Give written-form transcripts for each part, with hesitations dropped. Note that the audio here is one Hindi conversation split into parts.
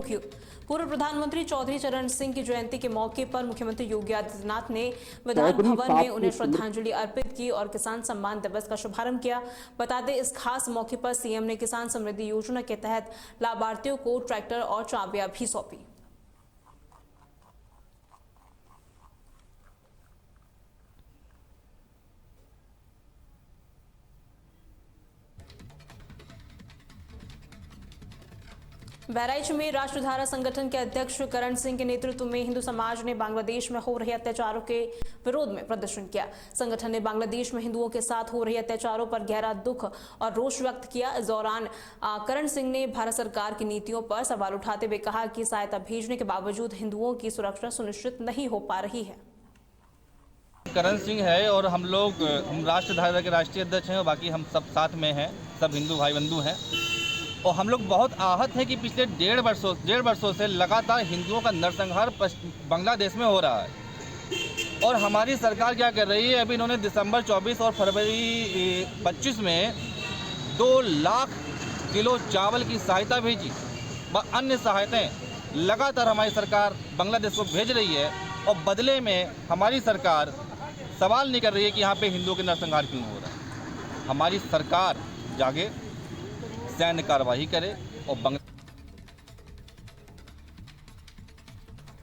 की। पूर्व प्रधानमंत्री चौधरी चरण सिंह की जयंती के मौके पर मुख्यमंत्री योगी आदित्यनाथ ने विधान भवन में उन्हें श्रद्धांजलि अर्पित की और किसान सम्मान दिवस का शुभारंभ किया। बता दें, इस खास मौके पर सीएम ने किसान समृद्धि योजना के तहत लाभार्थियों को ट्रैक्टर और चाबियां भी सौंपी। बहराइच में राष्ट्रधारा संगठन के अध्यक्ष करण सिंह के नेतृत्व में हिंदू समाज ने बांग्लादेश में हो रहे अत्याचारों के विरोध में प्रदर्शन किया। संगठन ने बांग्लादेश में हिंदुओं के साथ हो रहे अत्याचारों पर गहरा दुख और रोष व्यक्त किया। इस दौरान करण सिंह ने भारत सरकार की नीतियों पर सवाल उठाते हुए कहा कि सहायता भेजने के बावजूद हिंदुओं की सुरक्षा सुनिश्चित नहीं हो पा रही है। करण सिंह है और हम राष्ट्रधारा के राष्ट्रीय अध्यक्ष हैं और बाकी हम सब साथ में हैं, सब हिंदू भाई बंधु हैं। और हम लोग बहुत आहत हैं कि पिछले डेढ़ वर्षों से लगातार हिंदुओं का नरसंहार बांग्लादेश में हो रहा है। और हमारी सरकार क्या कर रही है, अभी इन्होंने दिसंबर 24 और फरवरी 25 में 2 लाख किलो चावल की सहायता भेजी व अन्य सहायताएं लगातार हमारी सरकार बांग्लादेश को भेज रही है। और बदले में हमारी सरकार सवाल नहीं कर रही है कि यहाँ पे हिंदुओं के नरसंहार क्यों हो रहा है। हमारी सरकार जागे, सैन्य कार्रवाई करे और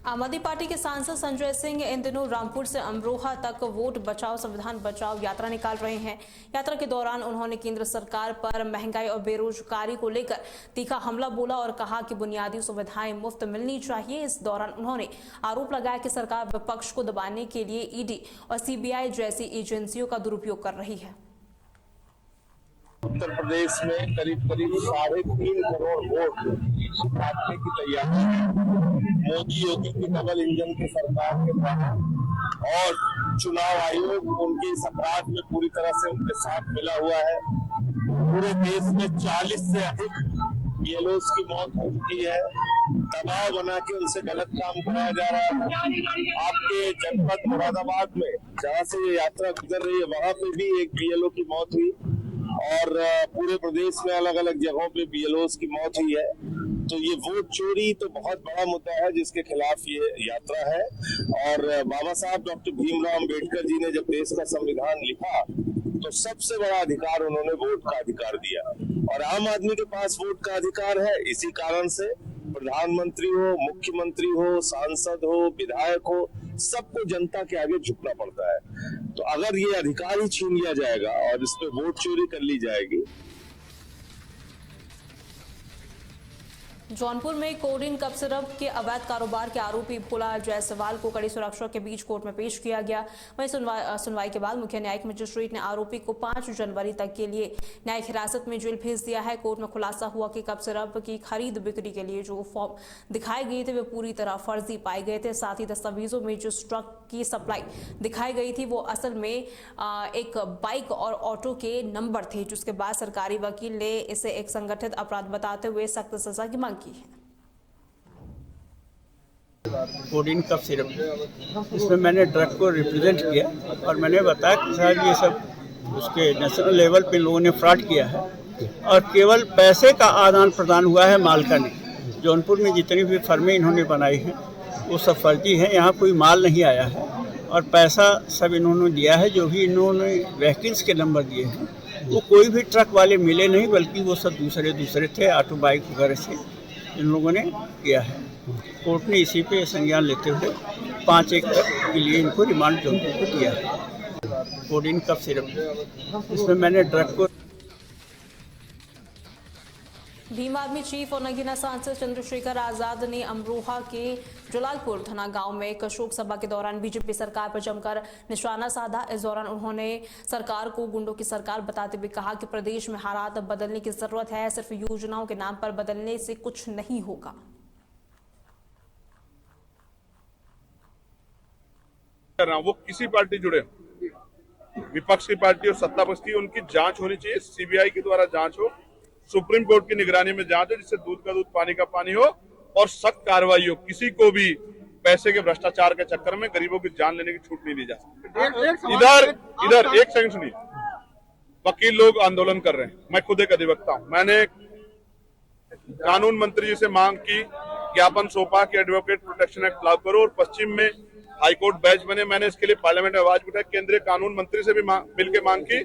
आम आदमी पार्टी के सांसद संजय सिंह इन दिनों रामपुर से अमरोहा तक वोट बचाओ संविधान बचाओ यात्रा निकाल रहे हैं। यात्रा के दौरान उन्होंने केंद्र सरकार पर महंगाई और बेरोजगारी को लेकर तीखा हमला बोला और कहा कि बुनियादी सुविधाएं मुफ्त मिलनी चाहिए। इस दौरान उन्होंने आरोप लगाया कि सरकार विपक्ष को दबाने के लिए ईडी और सीबीआई जैसी एजेंसियों का दुरुपयोग कर रही है। उत्तर प्रदेश में करीब 3.5 करोड़ वोट काटने की तैयारी है। मोदी योगी की डबल इंजन की सरकार के द्वारा और चुनाव आयोग उनके इस अपराध में पूरी तरह से उनके साथ मिला हुआ है। पूरे देश में 40 से अधिक बीएलओस की मौत हो चुकी है। दबाव बना के उनसे गलत काम कराया जा रहा है। आपके जनपद मुरादाबाद में जहाँ से ये यात्रा गुजर रही है वहां पे भी एक बीएलओ की मौत हुई और पूरे प्रदेश में अलग अलग जगहों पे बीएलओस की मौत हुई है। तो ये वोट चोरी तो बहुत बड़ा मुद्दा है जिसके खिलाफ ये यात्रा है। और बाबा साहब डॉक्टर भीमराव अंबेडकर जी ने जब देश का संविधान लिखा तो सबसे बड़ा अधिकार उन्होंने वोट का अधिकार दिया और आम आदमी के पास वोट का अधिकार है। इसी कारण से प्रधानमंत्री हो, मुख्यमंत्री हो, सांसद हो, विधायक हो, सबको जनता के आगे झुकना पड़ता है। तो अगर ये अधिकार ही छीन लिया जाएगा और इस पे वोट चोरी कर ली जाएगी। जौनपुर में कोडिन कप सिरप के अवैध कारोबार के आरोपी भोला जायसवाल को कड़ी सुरक्षा के बीच कोर्ट में पेश किया गया। वहीं सुनवाई के बाद मुख्य न्यायिक मजिस्ट्रेट ने आरोपी को 5 जनवरी तक के लिए न्यायिक हिरासत में जेल भेज दिया है। कोर्ट में खुलासा हुआ कि कप सिरप की खरीद बिक्री के लिए जो फॉर्म दिखाए गए थे वे पूरी तरह फर्जी पाए गए थे। साथ ही दस्तावेजों में जिस ट्रक की सप्लाई दिखाई गई थी वो असल में एक बाइक और ऑटो के नंबर थे, जिसके बाद सरकारी वकील ने इसे एक संगठित अपराध बताते हुए सख्त सजा की मांग की है। कोडिन कप सिरप इसमें मैंने ड्रग को रिप्रेजेंट किया और मैंने बताया कि साहब ये सब उसके नेशनल लेवल पे लोगों ने फ्रॉड किया है और केवल पैसे का आदान प्रदान हुआ है माल का नहीं। जौनपुर में जितनी भी फर्में इन्होंने बनाई हैं वो सब फर्जी हैं, यहाँ कोई माल नहीं आया है और पैसा सब इन्होंने दिया है। जो भी इन्होंने व्हीकल्स के नंबर दिए हैं वो कोई भी ट्रक वाले मिले नहीं, बल्कि वो सब दूसरे थे, ऑटो बाइक वगैरह से इन लोगों ने किया है। कोर्ट ने इसी पे संज्ञान लेते हुए 5-1 तक के लिए इनको रिमांड जौनपुर को दिया है। कोडिन कप सिरप इसमें मैंने ड्रग को भीम आर्मी चीफ और नगीना सांसद चंद्रशेखर आजाद ने अमरोहा के जलालपुर थाना गांव में एक शोक सभा के दौरान बीजेपी सरकार पर जमकर निशाना साधा। इस दौरान उन्होंने सरकार को गुंडों की सरकार बताते हुए कहा कि प्रदेश में हालात बदलने की जरूरत है, सिर्फ योजनाओं के नाम पर बदलने से कुछ नहीं होगा। वो किसी पार्टी जुड़े, विपक्ष की पार्टी और सत्ता पक्ष की, उनकी जांच होनी चाहिए। सीबीआई के द्वारा जांच हो, सुप्रीम कोर्ट की निगरानी में जांच हो, जिससे दूध का दूध पानी का पानी हो और सख्त कार्रवाई हो। किसी को भी पैसे के भ्रष्टाचार के चक्कर में गरीबों की जान लेने की छूट नहीं दी जा सकती। इधर एक सेकंड सुनिए, वकील लोग आंदोलन कर रहे हैं, मैं खुद एक अधिवक्ता हूं। मैंने कानून मंत्री जी से मांग की ज्ञापन सौंपा कि एडवोकेट प्रोटेक्शन एक्ट लागू करो और पश्चिम में हाईकोर्ट बेंच बने। मैंने इसके लिए पार्लियामेंट में आवाज उठाई, केंद्रीय कानून मंत्री से भी मिलकर मांग की,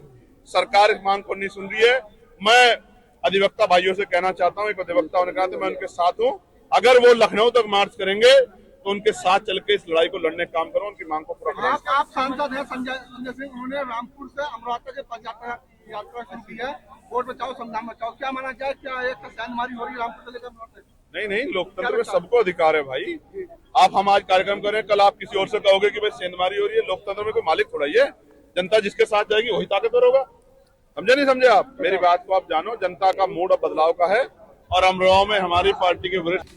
सरकार इस मांग को नहीं सुन रही है। मैं अधिवक्ता भाइयों से कहना चाहता हूं, एक अधिवक्ता होने के नाते मैं उनके साथ हूं। अगर वो लखनऊ तक मार्च करेंगे तो उनके साथ चल के इस लड़ाई को लड़ने का काम करो, उनकी मांग को पूरा करें। आप सांसद हैं संजय सिंह, उन्होंने रामपुर से अमरोहा के पद यात्रा शुरू की है, वोट बचाओ संविधान बचाओ, क्या माना जाए, क्या एक सैनमारी हो रही है रामपुर से लेकर अमरोहा तक? नहीं, लोकतंत्र में सबको अधिकार है भाई। आप हम आज कार्यक्रम करें, कल आप किसी और से कहोगे कि भाई सेंधमारी हो रही है। लोकतंत्र में कोई मालिक थोड़ा ही है, जनता जिसके साथ जाएगी वही ताकतवर होगा। समझे नहीं समझे आप? मेरी बात को आप जानो, जनता का मूड अब बदलाव का है और अमरोहा में हमारी पार्टी के वरिष्ठ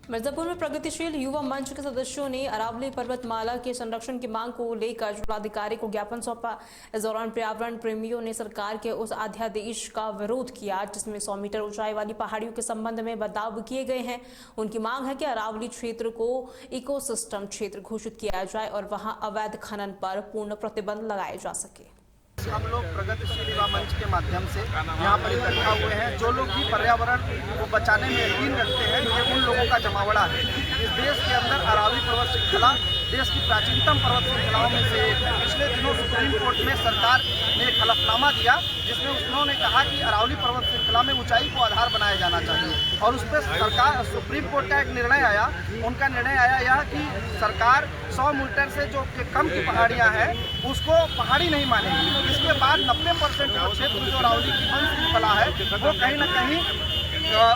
मिर्जापुर में प्रगतिशील युवा मंच के सदस्यों ने अरावली पर्वतमाला के संरक्षण की मांग को लेकर जिलाधिकारी को ज्ञापन सौंपा। इस दौरान पर्यावरण प्रेमियों ने सरकार के उस अध्यादेश का विरोध किया जिसमें 100 मीटर ऊंचाई वाली पहाड़ियों के संबंध में बदलाव किए गए हैं। उनकी मांग है कि अरावली क्षेत्र को इकोसिस्टम क्षेत्र घोषित किया जाए और वहां अवैध खनन पर पूर्ण प्रतिबंध लगाए जा सके। हम लोग प्रगतिशील युवा मंच के माध्यम से यहाँ पर इकट्ठा हुए हैं। जो लोग भी पर्यावरण को बचाने में यकीन रखते हैं, ये उन लोगों का जमावड़ा है। इस देश के अंदर अरावली पर्वत श्रृंखला देश की प्राचीनतम पर्वत श्रृंखलाओं में से एक है। पिछले दिनों सुप्रीम कोर्ट में सरकार ने एक हलफनामा दिया जिसमें उन्होंने कहा कि अरावली पर्वत श्रृंखला में ऊंचाई को आधार बनाया जाना चाहिए और उस पर सरकार सुप्रीम कोर्ट का एक निर्णय आया। उनका निर्णय आया यह कि सरकार 100 मीटर से जो कम की पहाड़ियाँ हैं उसको पहाड़ी नहीं मानेगी। इसके बाद 90% क्षेत्र जो अरावली की वन श्रृंखला है वो कहीं न कहीं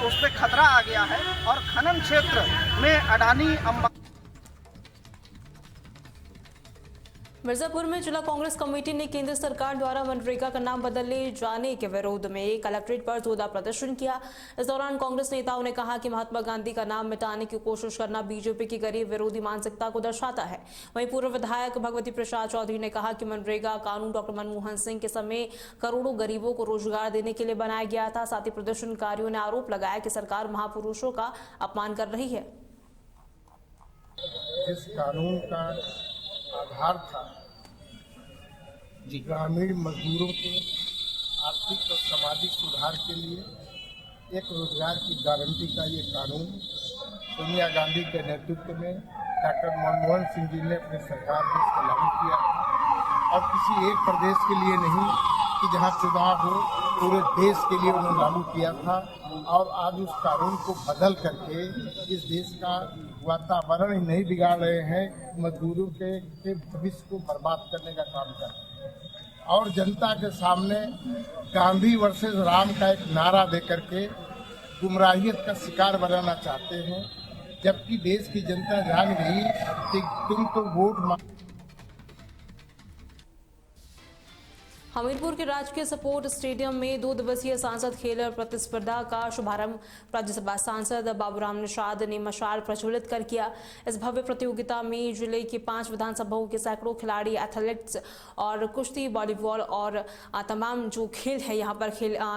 उस पर खतरा आ गया है और खनन क्षेत्र में अडानी अंबानी। मिर्जापुर में जिला कांग्रेस कमेटी ने केंद्र सरकार द्वारा मनरेगा का नाम बदले जाने के विरोध में कलेक्ट्रेट पर जोरदार प्रदर्शन किया। इस दौरान कांग्रेस नेताओं ने कहा कि महात्मा गांधी का नाम मिटाने की कोशिश करना बीजेपी की गरीब विरोधी मानसिकता को दर्शाता है। वहीं पूर्व विधायक भगवती प्रसाद चौधरी ने कहा कि मनरेगा कानून डॉक्टर मनमोहन सिंह के समय करोड़ों गरीबों को रोजगार देने के लिए बनाया गया था। साथ ही प्रदर्शनकारियों ने आरोप लगाया कि सरकार महापुरुषों का अपमान कर रही है। इस कानून का आधार था ग्रामीण मजदूरों के आर्थिक और सामाजिक सुधार के लिए एक रोजगार की गारंटी का ये कानून सोनिया गांधी के नेतृत्व में डॉक्टर मनमोहन सिंह जी ने अपनी सरकार में इसको लागू किया और किसी एक प्रदेश के लिए नहीं कि जहां चुनाव हो, पूरे देश के लिए उन्होंने लागू किया था। और आज उस कानून को बदल करके इस देश का वातावरण ही नहीं बिगाड़ रहे हैं, मजदूरों के भविष्य को बर्बाद करने का काम कर रहे हैं और जनता के सामने गांधी वर्सेस राम का एक नारा देकर के गुमराहियत का शिकार बनाना चाहते हैं, जबकि देश की जनता जान गई कि तुम तो वोट हमीरपुर के राजकीय स्पोर्ट स्टेडियम में 2 दिवसीय सांसद खेल प्रतिस्पर्धा का शुभारंभ राज्यसभा सांसद बाबूराम निषाद ने मशाल प्रज्वलित कर किया। इस भव्य प्रतियोगिता में जिले के 5 विधानसभाओं के सैकड़ों खिलाड़ी, एथलीट्स और कुश्ती, वॉलीबॉल और तमाम जो खेल है यहाँ पर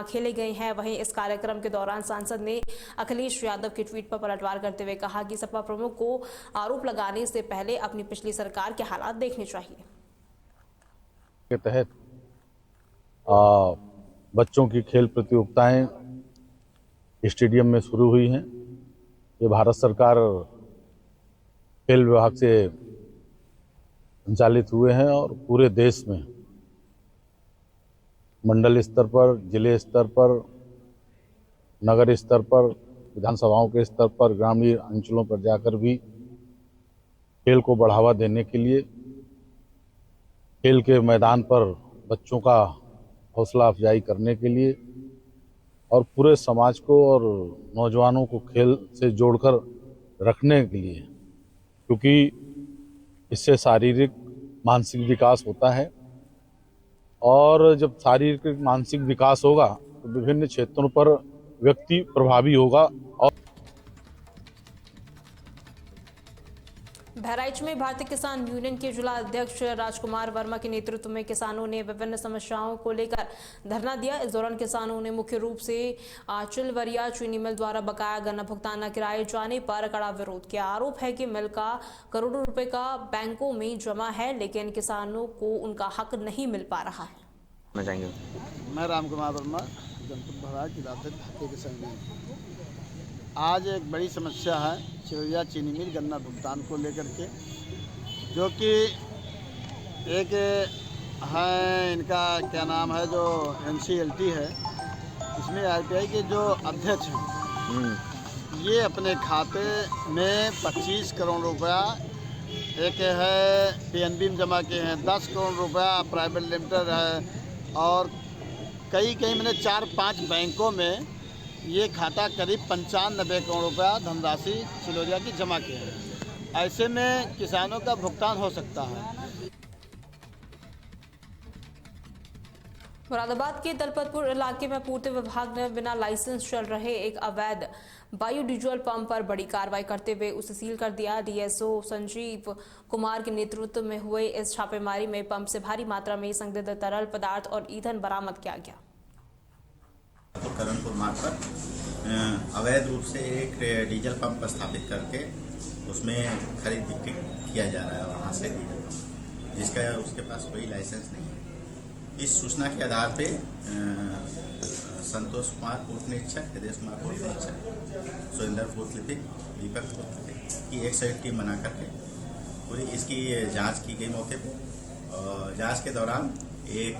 खेले गए हैं। वहीं इस कार्यक्रम के दौरान सांसद ने अखिलेश यादव के ट्वीट पर पलटवार करते हुए कहा कि सपा प्रमुख को आरोप लगाने से पहले अपनी पिछली सरकार के हालात देखने चाहिए। के तहत बच्चों की खेल प्रतियोगिताएं स्टेडियम में शुरू हुई हैं। ये भारत सरकार खेल विभाग से संचालित हुए हैं और पूरे देश में मंडल स्तर पर, जिले स्तर पर, नगर स्तर पर, विधानसभाओं के स्तर पर, ग्रामीण अंचलों पर जाकर भी खेल को बढ़ावा देने के लिए, खेल के मैदान पर बच्चों का हौसला अफजाई करने के लिए और पूरे समाज को और नौजवानों को खेल से जोड़कर रखने के लिए, क्योंकि इससे शारीरिक मानसिक विकास होता है और जब शारीरिक मानसिक विकास होगा तो विभिन्न क्षेत्रों पर व्यक्ति प्रभावी होगा। और बहराइच में भारतीय किसान यूनियन के जिला अध्यक्ष राजकुमार वर्मा के नेतृत्व में किसानों ने विभिन्न समस्याओं को लेकर धरना दिया। इस दौरान किसानों ने मुख्य रूप से चिलवरिया चीनी मिल द्वारा बकाया गन्ना भुगतान न कराए जाने पर कड़ा विरोध किया। आरोप है कि मिल का करोड़ों रुपए का बैंकों में जमा है, लेकिन किसानों को उनका हक नहीं मिल पा रहा है। मैं रामकुमार वर्मा जनपद बहराइच जिला अध्यक्ष हत्या के संग आज एक बड़ी समस्या है चिरैया चीनी मिल गन्ना भुगतान को लेकर के, जो कि एक है इनका क्या नाम है जो NCLT है, इसमें RBI के जो अध्यक्ष हैं ये अपने खाते में 25 करोड़ रुपया, एक है PNB में जमा किए हैं 10 करोड़ रुपया, प्राइवेट लिमिटेड है और कई मैंने 4-5 बैंकों में ये खाता करीब 95 करोड़ रुपया धनराशि चिलौरिया की जमा किए हैं। ऐसे में किसानों का भुगतान हो सकता है। मुरादाबाद के दलपतपुर इलाके में पूर्ति विभाग ने बिना लाइसेंस चल रहे एक अवैध बायोडीजल पंप पर बड़ी कार्रवाई करते हुए उसे सील कर दिया। DSO संजीव कुमार के नेतृत्व में हुए इस छापेमारी में पंप से भारी मात्रा में संदिग्ध तरल पदार्थ और ईंधन बरामद किया गया। करणपुर मार्ग पर अवैध रूप से एक डीजल पंप स्थापित करके उसमें खरीद बिक्री किया जा रहा है वहाँ से डीजल पंप, जिसका उसके पास कोई लाइसेंस नहीं है। इस सूचना के आधार पे संतोष कुमार पूर्व निरीक्षक, हृदय कुमार पूर्व निरीक्षक, सुरेंद्र पूर्व लिपिक, दीपक पूर्व लिपिक की एक साइड टीम बना करके पूरी इसकी जांच की गई मौके पर। और जांच के दौरान एक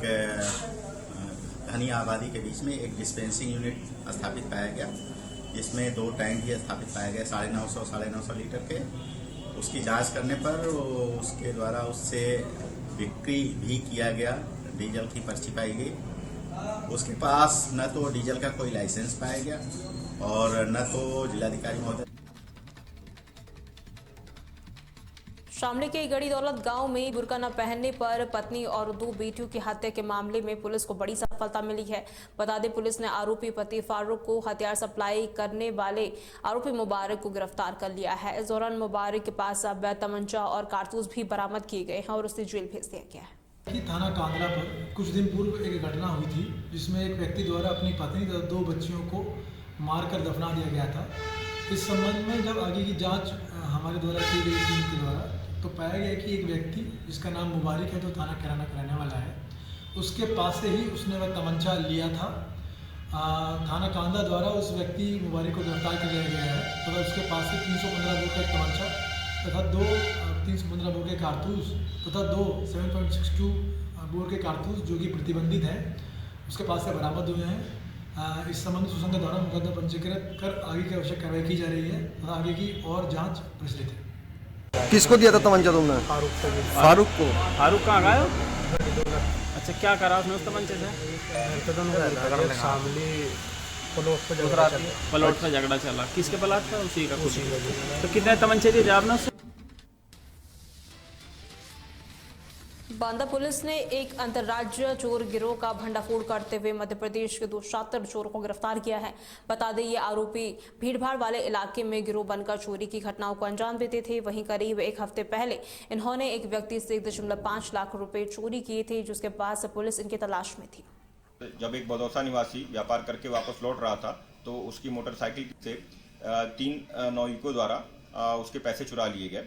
घनी आबादी के बीच में एक डिस्पेंसिंग यूनिट स्थापित पाया गया, जिसमें 2 टैंक भी स्थापित पाए गए 950 लीटर के। उसकी जांच करने पर उसके द्वारा उससे बिक्री भी किया गया, डीजल की पर्ची पाई गई। उसके पास न तो डीजल का कोई लाइसेंस पाया गया और न तो जिलाधिकारी महोदय। शामली के गड़ी दौलत गांव में बुर्का न पहनने पर पत्नी और 2 बेटियों की हत्या के मामले में पुलिस को बड़ी सफलता मिली है। बता दें, पुलिस ने आरोपी पति फारूक को हथियार सप्लाई करने वाले आरोपी मुबारक को गिरफ्तार कर लिया है। इस दौरान मुबारक के पास अवैध तमंचा और कारतूस भी बरामद किए गए हैं और उसे जेल भेज दिया गया है। थाना कांदला पर कुछ दिन पूर्व एक घटना हुई थी, जिसमें एक व्यक्ति द्वारा अपनी पत्नी तथा 2 बच्चियों को मारकर दफना दिया गया था। इस संबंध में जब आगे की जांच हमारे द्वारा की गई टीम के द्वारा, तो पाया गया कि एक व्यक्ति जिसका नाम मुबारक है, जो थाना कैराना का रहने वाला है, उसके पास से ही उसने वह तमंचा लिया था। थाना कांदा द्वारा उस व्यक्ति मुबारक को गिरफ्तार कर लिया गया है तथा उसके पास से 315 बोर का तमंचा तथा 2 315 बोर के कारतूस तथा 2 7.62 बोर के कारतूस जो कि प्रतिबंधित हैं, उसके पास से बरामद हुए हैं। इस संबंध में सुसंगत द्वारा मुकदमा पंजीकृत कर आगे की आवश्यक कार्रवाई की जा रही है तथा आगे की और जांच प्रचलित है। किसको दिया था तमंचा तुमने? फारूक को। फारूक कहाँ गया? अच्छा, क्या करा उसने उस तमंचे से? शामली प्लॉट पे झगड़ा चला। किसके प्लॉट पे? उसी का। तो कितने तमंचे दिए आपने उससे? बांदा पुलिस ने एक अंतर्राज्यीय चोर गिरोह का भंडाफोड़ करते हुए मध्य प्रदेश के 2 शातिर चोरों को गिरफ्तार किया है। बता दें, ये आरोपी भीड़भाड़ वाले इलाके में गिरोह बनकर चोरी की घटनाओं को अंजाम देते थे। वहीं करीब 1 हफ्ते पहले इन्होंने एक व्यक्ति से 1.5 लाख रुपए चोरी किए थे, जिसके बाद पुलिस इनकी तलाश में थी। जब एक बदौसा निवासी व्यापार करके वापस लौट रहा था, तो उसकी मोटरसाइकिल से 3 नाविकों द्वारा उसके पैसे चुरा लिए गए,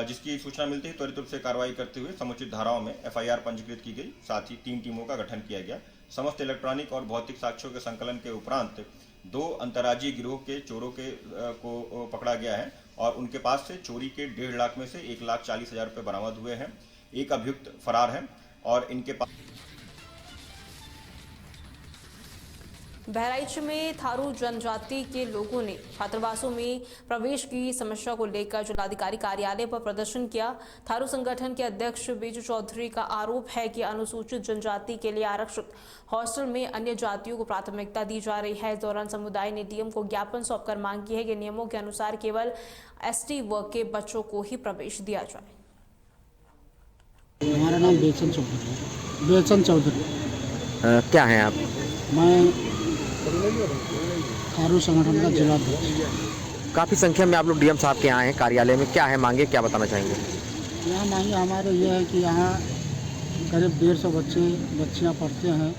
जिसकी सूचना मिलती ही त्वरित रूप से कार्रवाई करते हुए समुचित धाराओं में FIR पंजीकृत की गई। साथ ही 3 टीमों का गठन किया गया। समस्त इलेक्ट्रॉनिक और भौतिक साक्ष्यों के संकलन के उपरांत 2 अंतर्राज्यीय गिरोह के चोरों को पकड़ा गया है और उनके पास से चोरी के 1.5 लाख में से 1,40,000 रुपये बरामद हुए हैं। एक अभियुक्त फरार है और इनके पास। बहराइच में थारू जनजाति के लोगों ने छात्रावासों में प्रवेश की समस्या को लेकर जिलाधिकारी कार्यालय पर प्रदर्शन किया। थारू संगठन के अध्यक्ष बीजू चौधरी का आरोप है कि अनुसूचित जनजाति के लिए आरक्षित हॉस्टल में अन्य जातियों को प्राथमिकता दी जा रही है। इस दौरान समुदाय ने डीएम को ज्ञापन सौंपकर मांग की है कि नियमों के अनुसार केवल ST वर्ग के बच्चों को ही प्रवेश दिया जाए। हमारा नाम बेचन चौधरी। क्या है आप? मैं थारू संगठन का जिलाध्यक्ष। काफ़ी संख्या में आप लोग डीएम साहब के यहाँ हैं कार्यालय में, क्या है मांगे, क्या बताना चाहेंगे? यहाँ मांगे हमारे ये है कि यहाँ करीब 150 बच्चियाँ पढ़ते हैं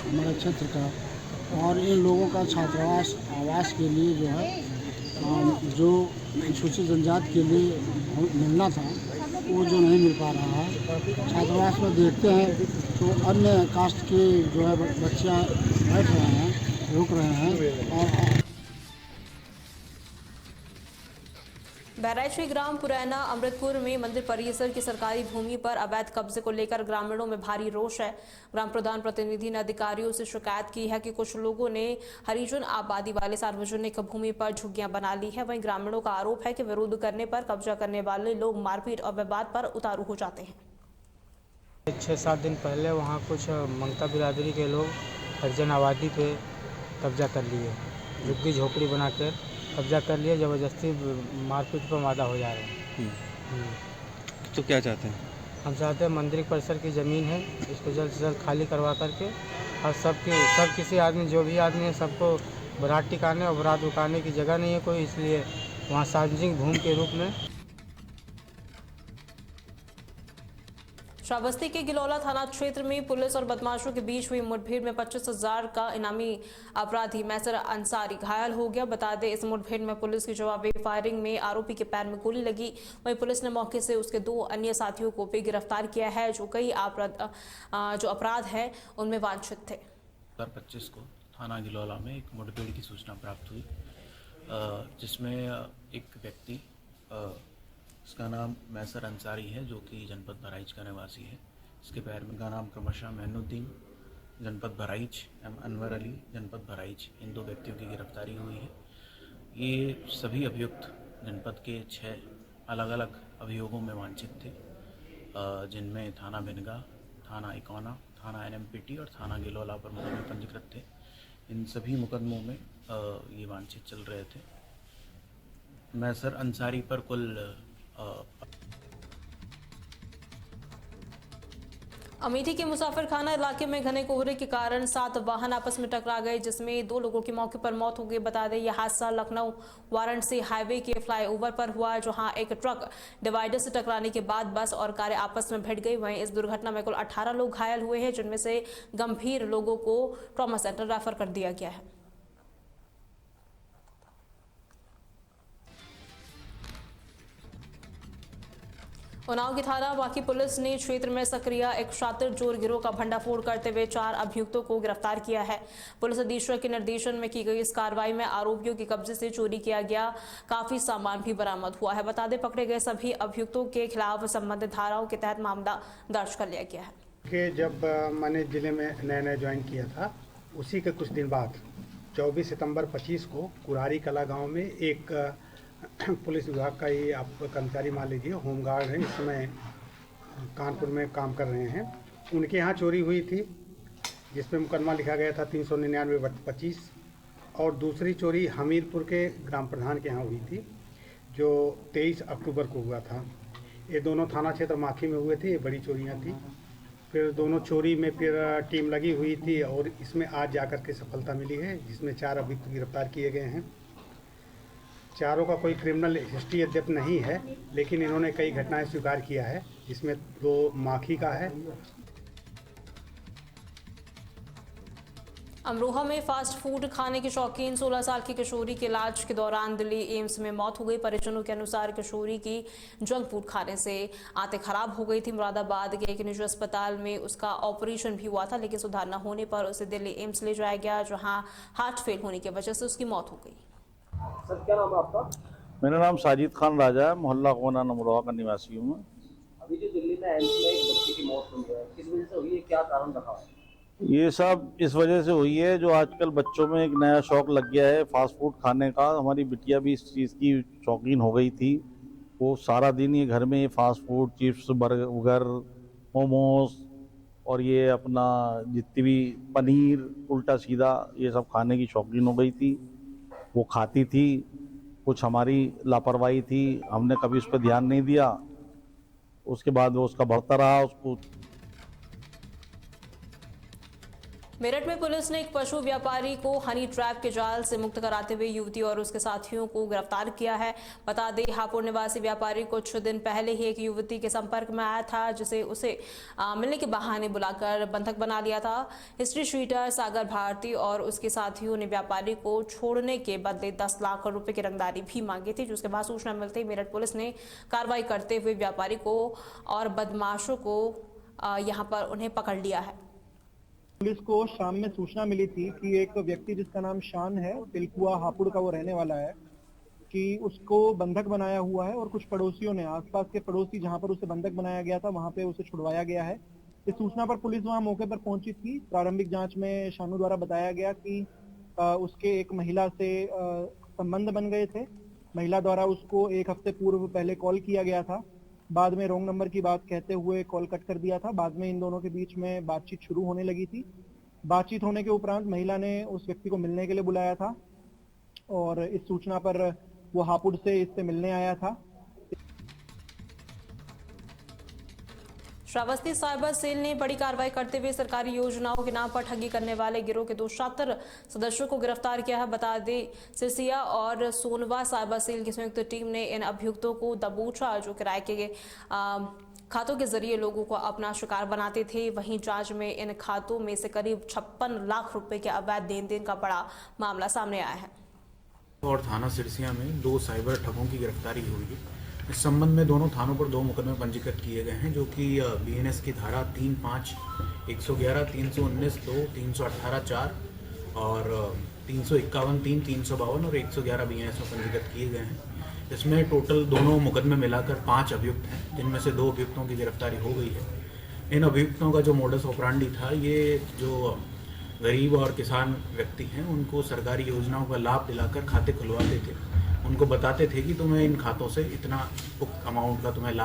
हमारे क्षेत्र का, और इन लोगों का छात्रावास आवास के लिए जो है जो अनुसूचित जनजाति के लिए मिलना था वो जो नहीं मिल पा रहा है। छात्रावास में देखते हैं तो अन्य कास्ट के जो है बच्चियाँ बैठ रहे हैं, रुक रहे हैं। और बहराइच के ग्राम पुरैना अमृतपुर में मंदिर परिसर की सरकारी भूमि पर अवैध कब्जे को लेकर ग्रामीणों में भारी रोष है। ग्राम प्रधान प्रतिनिधि ने अधिकारियों से शिकायत की है कि कुछ लोगों ने हरिजन आबादी वाले सार्वजनिक भूमि पर झुग्गियां बना ली है। वहीं ग्रामीणों का आरोप है कि विरोध करने पर कब्जा करने वाले लोग मारपीट और विवाद पर उतारू हो जाते हैं। 6-7 दिन पहले वहाँ कुछ मंगता बिरादरी के लोग हरिजन आबादी पे कब्जा कर लिए, झुग्गी झोपड़ी बनाकर कब्जा कर लिए, ज़बरदस्ती मारपीट पर मादा हो जा रहे हैं। तो क्या चाहते हैं? हम चाहते हैं मंदिर परिसर की ज़मीन है, इसको जल्द से जल्द खाली करवा करके और सब किसी आदमी जो भी आदमी है सबको बरात टिकाने और बरात रुकाने की जगह नहीं है कोई, इसलिए वहाँ सार्वजनिक भूमि के रूप में। श्रावस्ती के गिलौला थाना क्षेत्र में पुलिस और बदमाशों के बीच हुई मुठभेड़ में 25,000 का इनामी अपराधी मैसर अंसारी घायल हो गया। बता दें, इस मुठभेड़ में पुलिस की जवाबी फायरिंग में आरोपी के पैर में गोली लगी। वहीं पुलिस ने मौके से उसके 2 अन्य साथियों को भी गिरफ्तार किया है, जो कई अपराध है उनमें वांछित थे। 2025 को थाना गिलौला में एक मुठभेड़ की सूचना प्राप्त हुई, जिसमें एक व्यक्ति, इसका नाम मैसर अंसारी है, जो कि जनपद बहराइच का निवासी है। इसके पैर में का नाम क्रमशः मैनुद्दीन जनपद बहराइच एवं अनवर अली जनपद बहराइच, इन 2 व्यक्तियों की गिरफ्तारी हुई है। ये सभी अभियुक्त जनपद के 6 अलग अलग अभियोगों में वांछित थे, जिनमें थाना बिनगा, थाना इकोना, थाना NMPT और थाना गिलौला पर मुकदमे पंजीकृत थे। इन सभी मुकदमों में ये वांछित चल रहे थे। मैसर अंसारी पर कुल अमेठी के मुसाफिरखाना इलाके में घने कोहरे के कारण 7 वाहन आपस में टकरा गए, जिसमें 2 लोगों की मौके पर मौत हो गई। बता दें, यह हादसा लखनऊ वाराणसी हाईवे के फ्लाईओवर पर हुआ, जहां एक ट्रक डिवाइडर से टकराने के बाद बस और कारें आपस में भिड़ गई। वहीं इस दुर्घटना में कुल 18 लोग घायल हुए हैं, जिनमें से गंभीर लोगों को ट्रॉमा सेंटर रेफर कर दिया गया है। उन्नाव की थाना बाकी पुलिस ने क्षेत्र में सक्रिय एक शातिर चोर गिरोह का भंडाफोड़ करते हुए 4 अभियुक्तों को गिरफ्तार किया है। पुलिस अधीक्षक के निर्देशन में की गई इस कार्रवाई में आरोपियों के कब्जे से चोरी किया गया काफी सामान भी बरामद हुआ है। बता दें, पकड़े गए सभी अभियुक्तों के खिलाफ संबंधित धाराओं के तहत मामला दर्ज कर लिया गया है। कि जब मैंने जिले में नया ज्वाइन किया था, उसी के कुछ दिन बाद 24 सितंबर 25 को कुरारी कला गाँव में एक पुलिस विभाग का ही आप कर्मचारी मान लीजिए, होमगार्ड है, इस समय कानपुर में काम कर रहे हैं, उनके यहाँ चोरी हुई थी, जिसमें मुकदमा लिखा गया था 399/25। और दूसरी चोरी हमीरपुर के ग्राम प्रधान के यहाँ हुई थी, जो 23 अक्टूबर को हुआ था। ये दोनों थाना क्षेत्र माखी में हुए थे, ये बड़ी चोरियाँ थी। फिर दोनों चोरी में फिर टीम लगी हुई थी और इसमें आज जाकर के सफलता मिली है, जिसमें 4 अभियुक्त गिरफ्तार किए गए हैं। चारों का कोई क्रिमिनल हिस्ट्री अद्यतन नहीं है, लेकिन इन्होंने कई घटनाएं स्वीकार किया है, जिसमें 2 माखी का है। अमरोहा में फास्ट फूड खाने की शौकीन 16 साल की किशोरी के इलाज के दौरान दिल्ली एम्स में मौत हो गई। परिजनों के अनुसार किशोरी की जंक फूड खाने से आंतें खराब हो गई थी। मुरादाबाद के एक निजी अस्पताल में उसका ऑपरेशन भी हुआ था, लेकिन सुधार न होने पर उसे दिल्ली एम्स ले जाया गया, जहां हार्ट फेल होने की वजह से उसकी मौत हो गई। सर, क्या नाम है आपका? मेरा नाम साजिद खान राजा है, मोहल्ला कोना अमरोहा का निवासी हूँ मैं। अभी जो दिल्ली में एम्स में एक बच्चे की मौत हुई है, किस वजह से हुई है, क्या कारण रहा है? ये सब इस वजह से हुई है, जो आजकल बच्चों में एक नया शौक लग गया है फास्ट फूड खाने का। हमारी बिटिया भी इस चीज़ की शौकीन हो गई थी, वो सारा दिन ये घर में fast food, chips, burger, momos और ये अपना जितनी भी पनीर उल्टा सीधा ये सब खाने की शौकीन हो गई थी। वो खाती थी, कुछ हमारी लापरवाही थी, हमने कभी उस पर ध्यान नहीं दिया। उसके बाद वो उसका बढ़ता रहा। उसको मेरठ में पुलिस ने एक पशु व्यापारी को हनी ट्रैप के जाल से मुक्त कराते हुए युवती और उसके साथियों को गिरफ्तार किया है। बता दें, हापुड़ निवासी व्यापारी कुछ दिन पहले ही एक युवती के संपर्क में आया था, जिसे उसे मिलने के बहाने बुलाकर बंधक बना लिया था। हिस्ट्री शीटर सागर भारती और उसके साथियों ने व्यापारी को छोड़ने के बदले 10 लाख रुपए की रंगदारी भी मांगी थी, जिसके बाद सूचना मिलते ही मेरठ पुलिस ने कार्रवाई करते हुए व्यापारी को और बदमाशों को यहाँ पर उन्हें पकड़ लिया है। पुलिस को शाम में सूचना मिली थी कि एक व्यक्ति जिसका नाम शान है, तिलकुआ हापुड़ का वो रहने वाला है, कि उसको बंधक बनाया हुआ है और कुछ पड़ोसियों ने, आसपास के पड़ोसी जहां पर उसे बंधक बनाया गया था वहां पे उसे छुड़वाया गया है। इस सूचना पर पुलिस वहां मौके पर पहुंची थी। प्रारंभिक जांच में शानू द्वारा बताया गया कि उसके एक महिला से संबंध बन गए थे। महिला द्वारा उसको एक हफ्ते पूर्व पहले कॉल किया गया था, बाद में रॉन्ग नंबर की बात कहते हुए कॉल कट कर दिया था। बाद में इन दोनों के बीच में बातचीत शुरू होने लगी थी। बातचीत होने के उपरांत महिला ने उस व्यक्ति को मिलने के लिए बुलाया था और इस सूचना पर वो हापुड़ से इससे मिलने आया था। श्रावस्ती साइबर सेल ने बड़ी कार्रवाई करते हुए सरकारी योजनाओं के नाम पर ठगी करने वाले गिरोह के 2 शातिर सदस्यों को गिरफ्तार किया है। बता दें, सिरसिया और सोनवा साइबर सेल की संयुक्त टीम ने इन अभियुक्तों को दबोचा, जो किराए के खातों के जरिए लोगों को अपना शिकार बनाते थे। वहीं जांच में इन खातों में से करीब 56 लाख रुपए के अवैध लेन देन का बड़ा मामला सामने आया है। और थाना सिरसिया में 2 साइबर ठगों की गिरफ्तारी हुई है। इस संबंध में दोनों थानों पर 2 मुकदमे पंजीकृत किए गए हैं, जो कि BNS की धारा 3(5), 111, 319(2), 318(4) और 351(3), 352 और 111 BNS में पंजीकृत किए गए हैं। इसमें टोटल दोनों मुकदमे मिलाकर 5 अभियुक्त हैं, जिनमें से 2 अभियुक्तों की गिरफ्तारी हो गई है। इन अभियुक्तों का जो मोडस ऑपरेंडी था, ये जो गरीब और किसान व्यक्ति हैं उनको सरकारी योजनाओं का लाभ दिलाकर खाते खुलवाते थे। उनको बताते थे कि तुम्हें इन खातों से इतना अमाउंट का तुम्हें लाभ